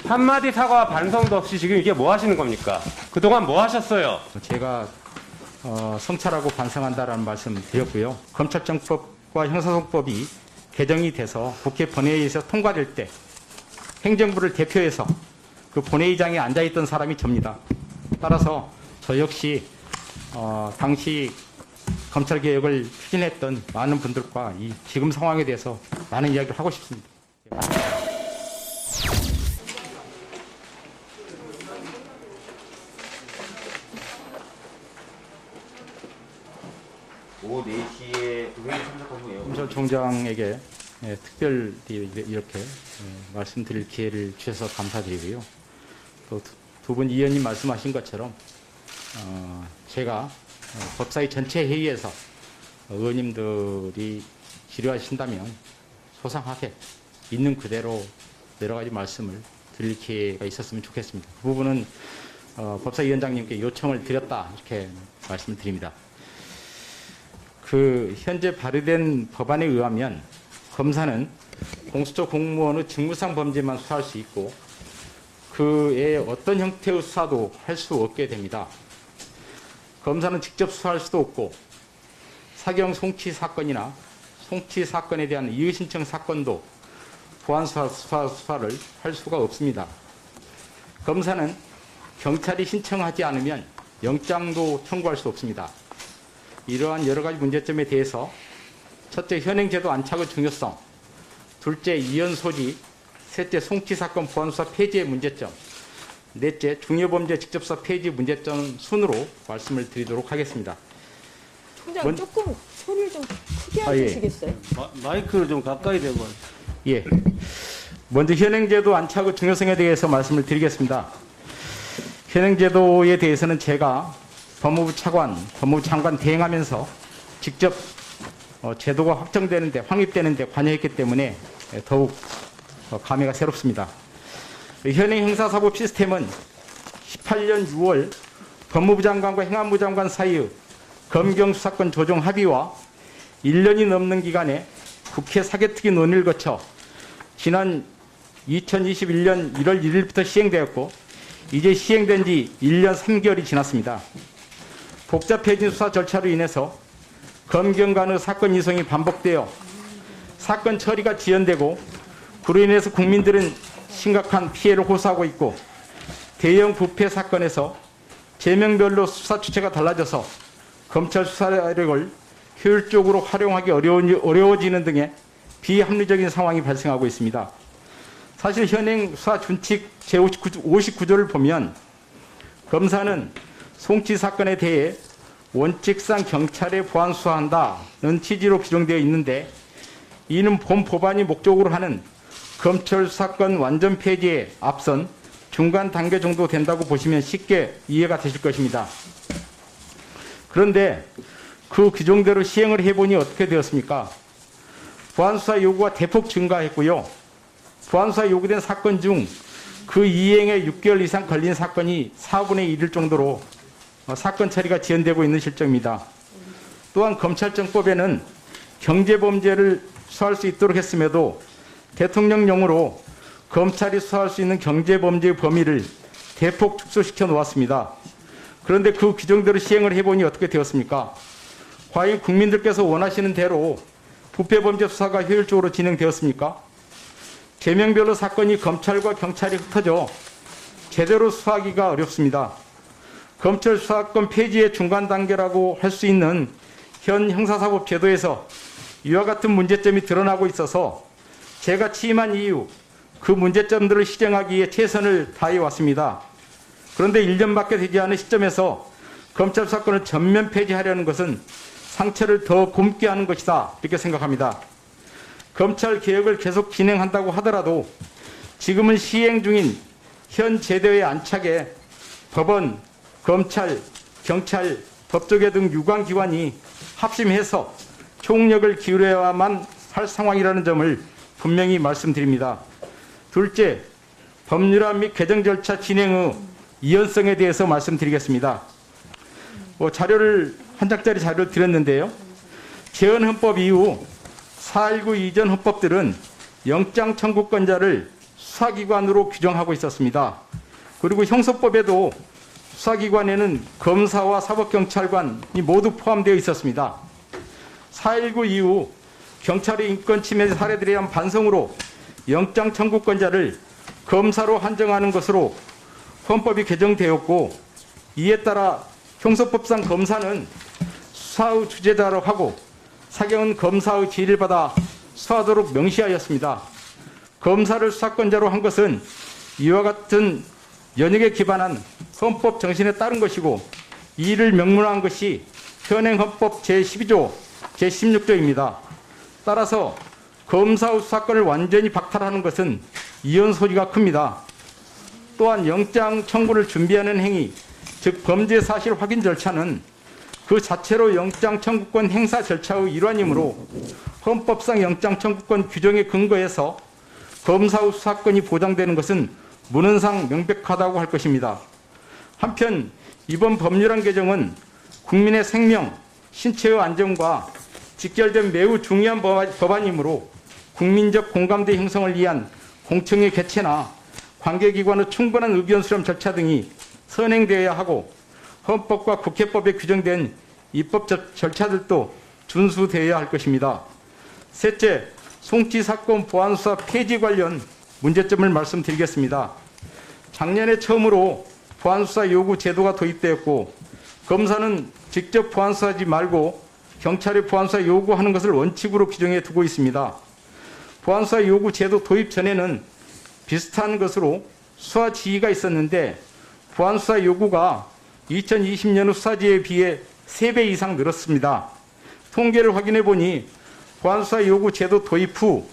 한마디 사과와 반성도 없이 지금 이게 뭐 하시는 겁니까? 그동안 뭐 하셨어요? 제가 성찰하고 반성한다라는 말씀 드렸고요. 검찰청법과 형사소송법이 개정이 돼서 국회 본회의에서 통과될 때 행정부를 대표해서 그 본회의장에 앉아있던 사람이 접니다. 따라서 저 역시 당시 검찰개혁을 추진했던 많은 분들과 이 지금 상황에 대해서 많은 이야기를 하고 싶습니다. 오후 4시에 회의 참석한 후에요. 검찰총장에게 특별히 이렇게 말씀드릴 기회를 주셔서 감사드리고요. 또 두 분 위원님 말씀하신 것처럼 제가 법사위 전체 회의에서 의원님들이 지루하신다면 소상하게 있는 그대로 여러 가지 말씀을 드릴 기회가 있었으면 좋겠습니다. 그 부분은 법사위원장님께 요청을 드렸다 이렇게 말씀을 드립니다. 현재 발의된 법안에 의하면 검사는 공수처 공무원의 직무상 범죄만 수사할 수 있고 그의 어떤 형태의 수사도 할 수 없게 됩니다. 검사는 직접 수사할 수도 없고 사경 송치 사건이나 송치 사건에 대한 이의신청 사건도 보안수사를 할 수가 없습니다. 검사는 경찰이 신청하지 않으면 영장도 청구할 수 없습니다. 이러한 여러 가지 문제점에 대해서 첫째, 현행제도 안착의 중요성, 둘째, 이연 소지, 셋째, 송치 사건 보안수사 폐지의 문제점, 넷째, 중요범죄 직접수사 폐지 문제점 순으로 말씀을 드리도록 하겠습니다. 총장 조금 소리를 좀 크게 해주시겠어요? 마이크를 좀 가까이 대고. 예. 먼저 현행제도 안착의 중요성에 대해서 말씀을 드리겠습니다. 현행제도에 대해서는 제가 법무부 차관, 법무부 장관 대행하면서 직접 제도가 확정되는데, 확립되는데 관여했기 때문에 더욱 감회가 새롭습니다. 현행 형사사법 시스템은 18년 6월 법무부 장관과 행안부 장관 사이의 검경수사권 조정 합의와 1년이 넘는 기간에 국회 사개특위 논의를 거쳐 지난 2021년 1월 1일부터 시행되었고 이제 시행된 지 1년 3개월이 지났습니다. 복잡해진 수사 절차로 인해서 검경 간의 사건 이송이 반복되어 사건 처리가 지연되고 그로 인해서 국민들은 심각한 피해를 호소하고 있고 대형 부패 사건에서 제명별로 수사 주체가 달라져서 검찰 수사력을 효율적으로 활용하기 어려워지는 등의 비합리적인 상황이 발생하고 있습니다. 사실 현행 수사 준칙 제59조를 보면 검사는 송치 사건에 대해 원칙상 경찰에 보안 수사한다는 취지로 규정되어 있는데 이는 본 법안이 목적으로 하는 검찰 수사권 완전 폐지에 앞선 중간 단계 정도 된다고 보시면 쉽게 이해가 되실 것입니다. 그런데 그 규정대로 시행을 해보니 어떻게 되었습니까? 보안수사 요구가 대폭 증가했고요. 보안수사 요구된 사건 중 그 이행에 6개월 이상 걸린 사건이 4분의 1일 정도로 사건 처리가 지연되고 있는 실정입니다. 또한 검찰청법에는 경제범죄를 수사할 수 있도록 했음에도 대통령령으로 검찰이 수사할 수 있는 경제범죄의 범위를 대폭 축소시켜 놓았습니다. 그런데 그 규정대로 시행을 해보니 어떻게 되었습니까? 과연 국민들께서 원하시는 대로 부패범죄 수사가 효율적으로 진행되었습니까? 제명별로 사건이 검찰과 경찰이 흩어져 제대로 수사하기가 어렵습니다. 검찰 수사권 폐지의 중간 단계라고 할 수 있는 현 형사사법 제도에서 이와 같은 문제점이 드러나고 있어서 제가 취임한 이후 그 문제점들을 시정하기 위해 최선을 다해 왔습니다. 그런데 1년밖에 되지 않은 시점에서 검찰 수사권을 전면 폐지하려는 것은 상처를 더 곪게 하는 것이다 이렇게 생각합니다. 검찰 개혁을 계속 진행한다고 하더라도 지금은 시행 중인 현 제도의 안착에 법원, 검찰, 경찰, 법조계 등 유관기관이 합심해서 총력을 기울여야만 할 상황이라는 점을 분명히 말씀드립니다. 둘째, 법률안 및 개정 절차 진행의 이연성에 대해서 말씀드리겠습니다. 자료를 한 장짜리 자료를 드렸는데요. 재헌헌법 이후 4.19 이전 헌법들은 영장 청구권자를 수사기관으로 규정하고 있었습니다. 그리고 형사법에도 수사기관에는 검사와 사법경찰관이 모두 포함되어 있었습니다. 4.19 이후 경찰의 인권 침해 사례들에 대한 반성으로 영장 청구권자를 검사로 한정하는 것으로 헌법이 개정되었고, 이에 따라 형사법상 검사는 수사의 주재자로 하고 사경은 검사의 지휘를 받아 수사하도록 명시하였습니다. 검사를 수사권자로 한 것은 이와 같은 연역에 기반한 헌법 정신에 따른 것이고, 이를 명문화한 것이 현행 헌법 제12조, 제16조입니다. 따라서 검사의 수사권을 완전히 박탈하는 것은 이혼 소지가 큽니다. 또한 영장 청구를 준비하는 행위, 즉 범죄 사실 확인 절차는 그 자체로 영장 청구권 행사 절차의 일환이므로 헌법상 영장 청구권 규정에 근거해서 검사의 수사권이 보장되는 것은 문헌상 명백하다고 할 것입니다. 한편 이번 법률안 개정은 국민의 생명, 신체의 안전과 직결된 매우 중요한 법안이므로 국민적 공감대 형성을 위한 공청회 개최나 관계기관의 충분한 의견 수렴 절차 등이 선행되어야 하고, 헌법과 국회법에 규정된 입법 절차들도 준수되어야 할 것입니다. 셋째, 송치 사건 보안수사 폐지 관련 문제점을 말씀드리겠습니다. 작년에 처음으로 보안수사 요구 제도가 도입되었고, 검사는 직접 보안수사하지 말고 경찰에 보안수사 요구하는 것을 원칙으로 규정해 두고 있습니다. 보안수사 요구 제도 도입 전에는 비슷한 것으로 수사 지휘가 있었는데, 보안수사 요구가 2020년의 수사지에 비해 3배 이상 늘었습니다. 통계를 확인해 보니 보안수사 요구 제도 도입 후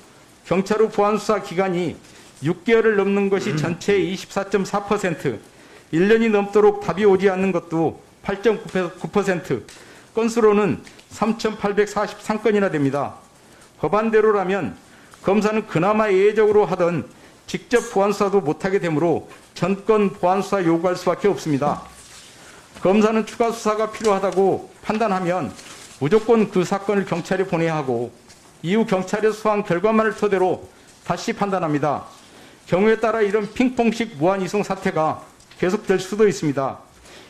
경찰의 보안수사 기간이 6개월을 넘는 것이 전체의 24.4%, 1년이 넘도록 답이 오지 않는 것도 8.9%, 건수로는 3,843건이나 됩니다. 법안대로라면 검사는 그나마 예외적으로 하던 직접 보안수사도 못하게 되므로 전권 보안수사 요구할 수밖에 없습니다. 검사는 추가 수사가 필요하다고 판단하면 무조건 그 사건을 경찰에 보내야 하고, 이후 경찰의 수사한 결과만을 토대로 다시 판단합니다. 경우에 따라 이런 핑퐁식 무한이송 사태가 계속될 수도 있습니다.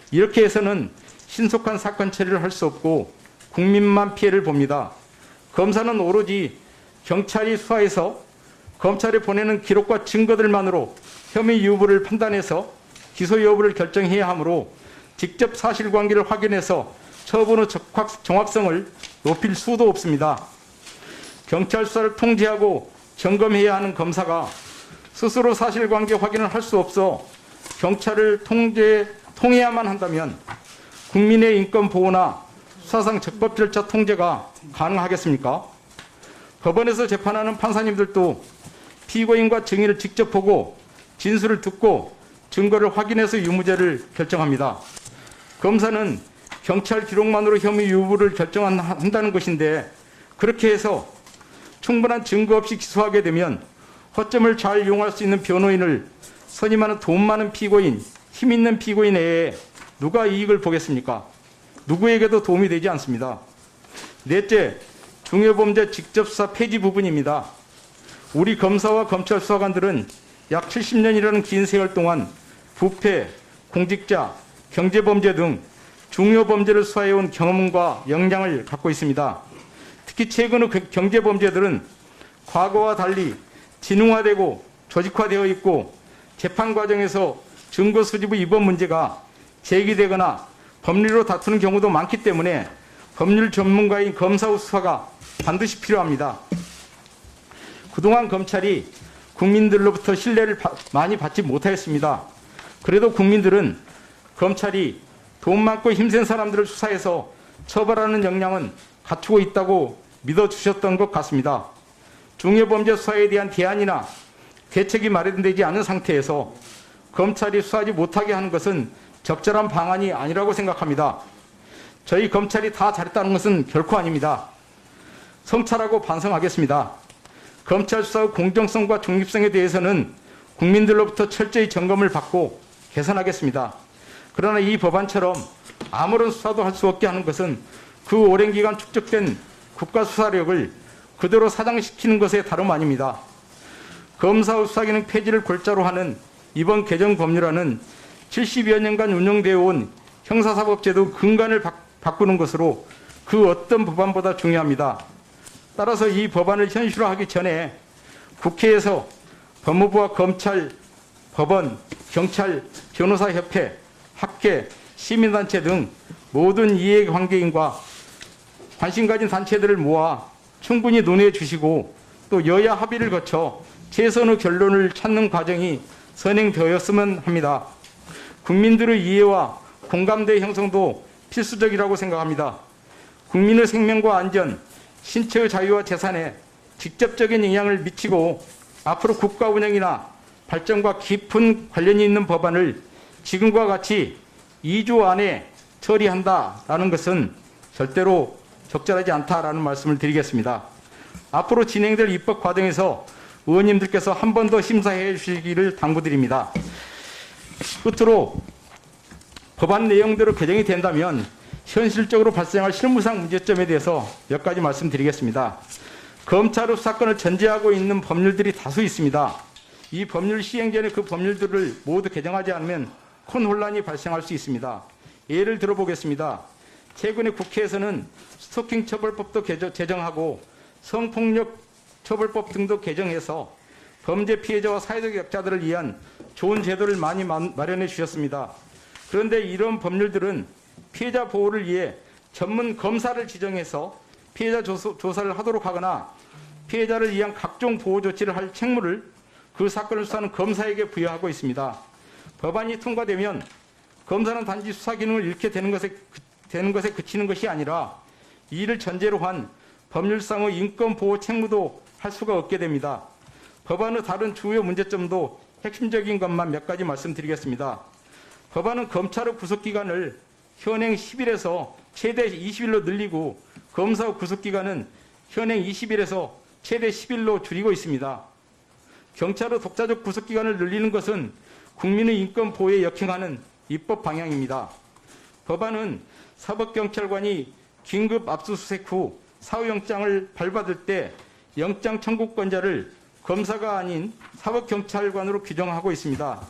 이렇게 해서는 신속한 사건 처리를 할 수 없고 국민만 피해를 봅니다. 검사는 오로지 경찰이 수사해서 검찰에 보내는 기록과 증거들만으로 혐의 유무를 판단해서 기소 여부를 결정해야 하므로 직접 사실관계를 확인해서 처분의 정확성을 높일 수도 없습니다. 경찰 수사를 통제하고 점검해야 하는 검사가 스스로 사실관계 확인을 할 수 없어 경찰을 통해야만 한다면 국민의 인권 보호나 수사상 적법 절차 통제가 가능하겠습니까? 법원에서 재판하는 판사님들도 피고인과 증인을 직접 보고 진술을 듣고 증거를 확인해서 유무죄를 결정합니다. 검사는 경찰 기록만으로 혐의 유무를 결정한다는 것인데, 그렇게 해서 충분한 증거 없이 기소하게 되면 허점을 잘 이용할 수 있는 변호인을 선임하는 돈 많은 피고인, 힘 있는 피고인 외에 누가 이익을 보겠습니까? 누구에게도 도움이 되지 않습니다. 넷째, 중요범죄 직접수사 폐지 부분입니다. 우리 검사와 검찰 수사관들은 약 70년이라는 긴 세월 동안 부패, 공직자, 경제범죄 등 중요범죄를 수사해온 경험과 역량을 갖고 있습니다. 특히 최근의 경제범죄들은 과거와 달리 진흥화되고 조직화되어 있고, 재판 과정에서 증거 수집의 위법 문제가 제기되거나 법리로 다투는 경우도 많기 때문에 법률 전문가인 검사의 수사가 반드시 필요합니다. 그동안 검찰이 국민들로부터 신뢰를 많이 받지 못하였습니다. 그래도 국민들은 검찰이 돈 많고 힘센 사람들을 수사해서 처벌하는 역량은 갖추고 있다고 믿어주셨던 것 같습니다. 중요범죄 수사에 대한 대안이나 대책이 마련되지 않은 상태에서 검찰이 수사하지 못하게 하는 것은 적절한 방안이 아니라고 생각합니다. 저희 검찰이 다 잘했다는 것은 결코 아닙니다. 성찰하고 반성하겠습니다. 검찰 수사의 공정성과 중립성에 대해서는 국민들로부터 철저히 점검을 받고 개선하겠습니다. 그러나 이 법안처럼 아무런 수사도 할 수 없게 하는 것은 그 오랜 기간 축적된 국가 수사력을 그대로 사장시키는 것에 다름 아닙니다. 검사 수사기능 폐지를 골자로 하는 이번 개정 법률안은 70여 년간 운영되어 온 형사사법제도 근간을 바꾸는 것으로 그 어떤 법안보다 중요합니다. 따라서 이 법안을 현실화하기 전에 국회에서 법무부와 검찰, 법원, 경찰, 변호사협회, 학계, 시민단체 등 모든 이해관계인과 관심 가진 단체들을 모아 충분히 논의해 주시고 또 여야 합의를 거쳐 최선의 결론을 찾는 과정이 선행되었으면 합니다. 국민들의 이해와 공감대 형성도 필수적이라고 생각합니다. 국민의 생명과 안전, 신체의 자유와 재산에 직접적인 영향을 미치고 앞으로 국가 운영이나 발전과 깊은 관련이 있는 법안을 지금과 같이 2주 안에 처리한다라는 것은 절대로 적절하지 않다라는 말씀을 드리겠습니다. 앞으로 진행될 입법 과정에서 의원님들께서 한 번 더 심사해 주시기를 당부드립니다. 끝으로 법안 내용대로 개정이 된다면 현실적으로 발생할 실무상 문제점에 대해서 몇 가지 말씀드리겠습니다. 검찰의 수사권을 전제하고 있는 법률들이 다수 있습니다. 이 법률 시행 전에 그 법률들을 모두 개정하지 않으면 큰 혼란이 발생할 수 있습니다. 예를 들어보겠습니다. 최근에 국회에서는 스토킹 처벌법도 제정하고 성폭력 처벌법 등도 개정해서 범죄 피해자와 사회적 약자들을 위한 좋은 제도를 많이 마련해 주셨습니다. 그런데 이런 법률들은 피해자 보호를 위해 전문 검사를 지정해서 피해자 조사를 하도록 하거나 피해자를 위한 각종 보호 조치를 할 책무를 그 사건을 수사하는 검사에게 부여하고 있습니다. 법안이 통과되면 검사는 단지 수사 기능을 잃게 되는 것에 그치는 것이 아니라 이를 전제로 한 법률상의 인권 보호 책무도 할 수가 없게 됩니다. 법안의 다른 주요 문제점도 핵심적인 것만 몇 가지 말씀드리겠습니다. 법안은 검찰의 구속기간을 현행 10일에서 최대 20일로 늘리고 검사 구속기간은 현행 20일에서 최대 10일로 줄이고 있습니다. 경찰의 독자적 구속기간을 늘리는 것은 국민의 인권 보호에 역행하는 입법 방향입니다. 법안은 사법경찰관이 긴급 압수수색 후 사후영장을 발받을 때 영장 청구권자를 검사가 아닌 사법경찰관으로 규정하고 있습니다.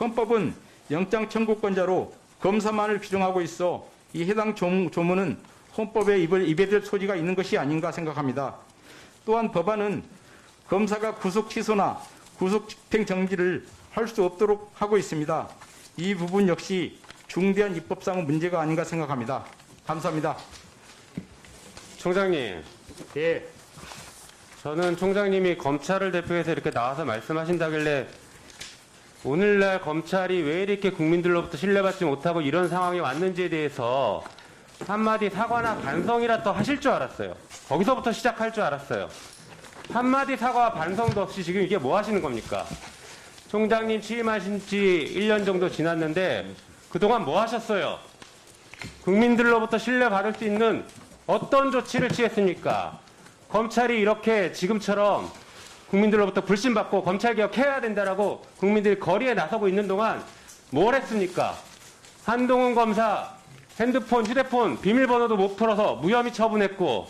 헌법은 영장 청구권자로 검사만을 규정하고 있어 이 해당 조문은 헌법에 입에될 소지가 있는 것이 아닌가 생각합니다. 또한 법안은 검사가 구속 취소나 구속 집행 정지를 할 수 없도록 하고 있습니다. 이 부분 역시 중대한 입법상 문제가 아닌가 생각합니다. 감사합니다. 총장님, 예. 저는 총장님이 검찰을 대표해서 이렇게 나와서 말씀하신다길래 오늘날 검찰이 왜 이렇게 국민들로부터 신뢰받지 못하고 이런 상황이 왔는지에 대해서 한마디 사과나 반성이라 또 하실 줄 알았어요. 거기서부터 시작할 줄 알았어요. 한마디 사과와 반성도 없이 지금 이게 뭐 하시는 겁니까? 총장님 취임하신 지 1년 정도 지났는데 그동안 뭐 하셨어요? 국민들로부터 신뢰받을 수 있는 어떤 조치를 취했습니까? 검찰이 이렇게 지금처럼 국민들로부터 불신받고 검찰개혁 해야 된다라고 국민들이 거리에 나서고 있는 동안 뭘 했습니까? 한동훈 검사 핸드폰, 휴대폰 비밀번호도 못 풀어서 무혐의 처분했고,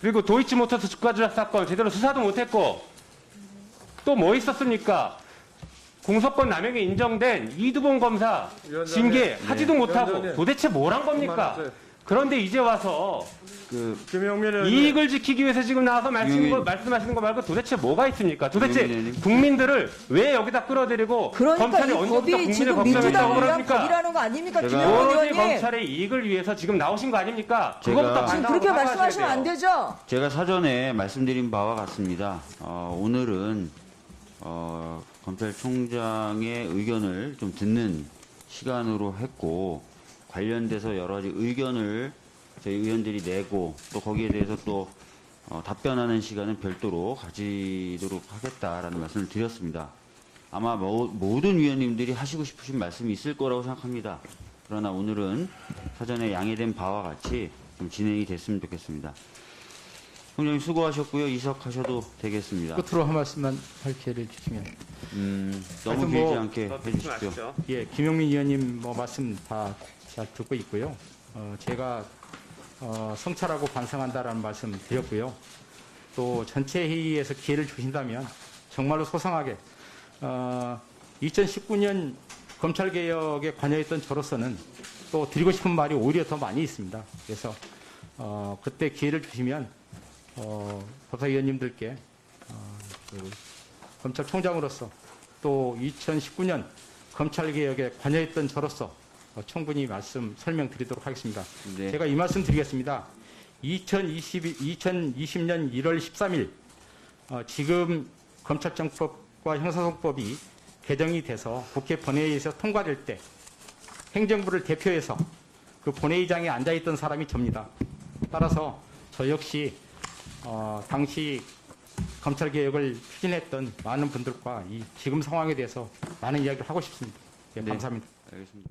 그리고 도이치모터스 주가 조작 사건 제대로 수사도 못했고, 또 뭐 있었습니까? 공소권 남용이 인정된 이두봉 검사 징계하지도 못하고 도대체 뭘 한 겁니까? 그런데 이제 와서 이익을 지키기 위해서 지금 나와서 말씀하시는 거 말고 도대체 뭐가 있습니까? 도대체 국민들을 왜 여기다 끌어들이고 그러니까 검찰이 이 언제부터 법이 국민을 지금 걱정했다고 민주당을 위한 그럽니까? 법이라는 거 아닙니까? 제가- 김영호 오로지 의원님. 검찰의 이익을 위해서 지금 나오신 거 아닙니까? 제가- 그거부터 지금 반성하고 그렇게 사과하셔야 말씀하시면 돼요. 안 되죠. 제가 사전에 말씀드린 바와 같습니다. 오늘은 검찰총장의 의견을 좀 듣는 시간으로 했고, 관련돼서 여러 가지 의견을 저희 의원들이 내고 또 거기에 대해서 또 답변하는 시간은 별도로 가지도록 하겠다라는 말씀을 드렸습니다. 아마 모든 위원님들이 하시고 싶으신 말씀이 있을 거라고 생각합니다. 그러나 오늘은 사전에 양해된 바와 같이 좀 진행이 됐으면 좋겠습니다. 총장님 수고하셨고요. 이석하셔도 되겠습니다. 끝으로 한 말씀만 할 기회를 주시면. 너무 하여튼 길지 뭐- 않게 해주십시오. 말씀하시죠. 예, 김용민 의원님 말씀 다 잘 듣고 있고요. 제가 성찰하고 반성한다라는 말씀 드렸고요. 또 전체 회의에서 기회를 주신다면 정말로 소상하게 2019년 검찰개혁에 관여했던 저로서는 또 드리고 싶은 말이 오히려 더 많이 있습니다. 그래서 그때 기회를 주시면 법사위원님들께 그 검찰총장으로서 또 2019년 검찰개혁에 관여했던 저로서 충분히 말씀 설명드리도록 하겠습니다. 네. 제가 이 말씀 드리겠습니다. 2020년 1월 13일 지금 검찰청법과 형사소송법이 개정이 돼서 국회 본회의에서 통과될 때 행정부를 대표해서 그 본회의장에 앉아있던 사람이 접니다. 따라서 저 역시 당시 검찰개혁을 추진했던 많은 분들과 이 지금 상황에 대해서 많은 이야기를 하고 싶습니다. 네, 네. 감사합니다. 알겠습니다.